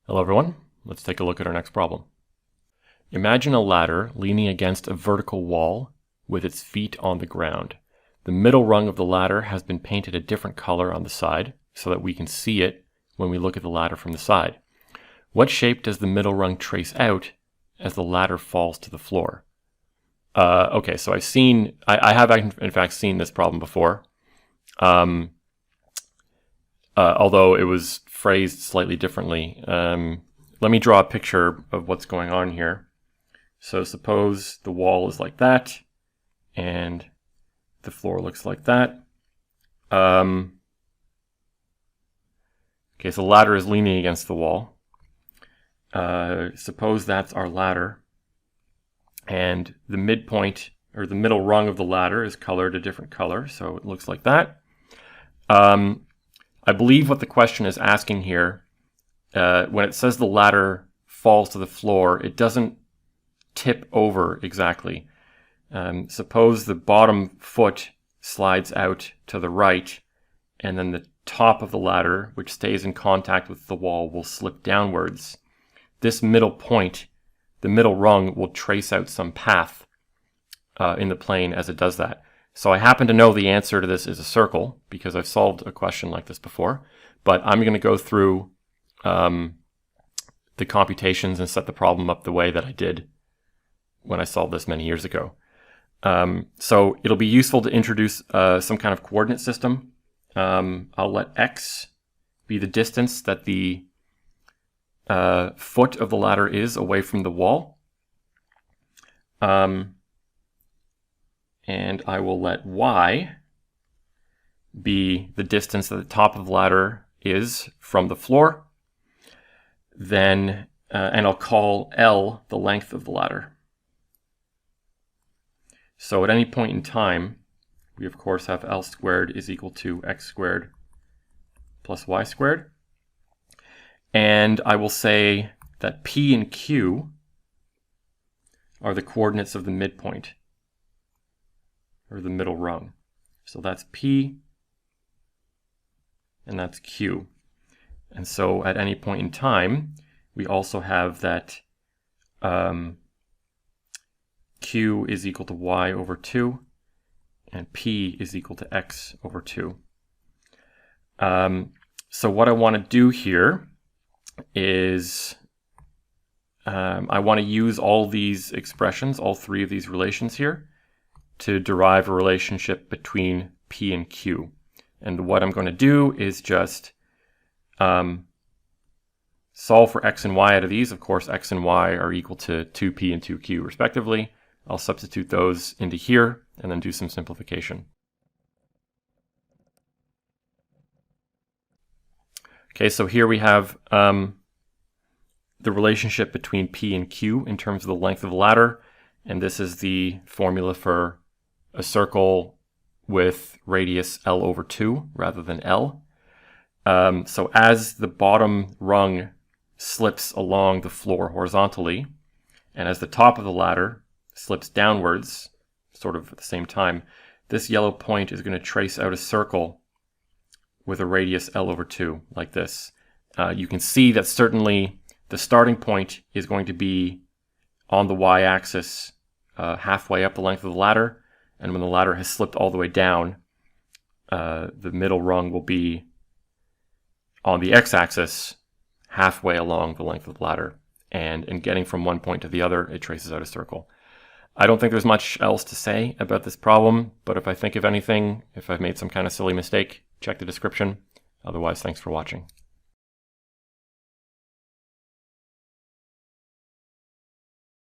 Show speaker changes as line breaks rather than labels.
Hello everyone, let's take a look at our next problem. Imagine a ladder leaning against a vertical wall with its feet on the ground. The middle rung of the ladder has been painted a different color on the side so that we can see it when we look at the ladder from the side. What shape does the middle rung trace out as the ladder falls to the floor? Okay, so I have in fact seen this problem before, although it was phrased slightly differently. Let me draw a picture of what's going on here. So suppose the wall is like that, and the floor looks like that. Okay, so the ladder is leaning against the wall. Suppose that's our ladder, and the midpoint, or the middle rung of the ladder, is colored a different color, so it looks like that. I believe what the question is asking here, when it says the ladder falls to the floor, it doesn't tip over exactly. Suppose the bottom foot slides out to the right, and then the top of the ladder, which stays in contact with the wall, will slip downwards. This middle point, the middle rung, will trace out some path in the plane as it does that. So I happen to know the answer to this is a circle, because I've solved a question like this before, but I'm going to go through the computations and set the problem up the way that I did when I solved this many years ago. So it'll be useful to introduce some kind of coordinate system. I'll let x be the distance that the foot of the ladder is away from the wall. And I will let y be the distance that the top of the ladder is from the floor. Then, and I'll call L the length of the ladder. So at any point in time, we of course have L squared is equal to x squared plus y squared. And I will say that P and Q are the coordinates of the midpoint, or the middle rung. So that's P and that's Q. And so at any point in time, we also have that Q is equal to y over 2 and P is equal to x over 2. So what I want to do here is I want to use all these expressions, all three of these relations here, to derive a relationship between P and Q. And what I'm going to do is just solve for x and y out of these. Of course, x and y are equal to 2p and 2q respectively. I'll substitute those into here and then do some simplification. Okay, so here we have the relationship between P and Q in terms of the length of the ladder. And this is the formula for a circle with radius L over 2 rather than L. So as the bottom rung slips along the floor horizontally, and as the top of the ladder slips downwards, sort of at the same time, this yellow point is going to trace out a circle with a radius L over 2, like this. You can see that certainly the starting point is going to be on the y-axis halfway up the length of the ladder, and when the ladder has slipped all the way down, the middle rung will be on the x-axis halfway along the length of the ladder. And in getting from one point to the other, it traces out a circle. I don't think there's much else to say about this problem, but if I think of anything, if I've made some kind of silly mistake, check the description. Otherwise, thanks for watching.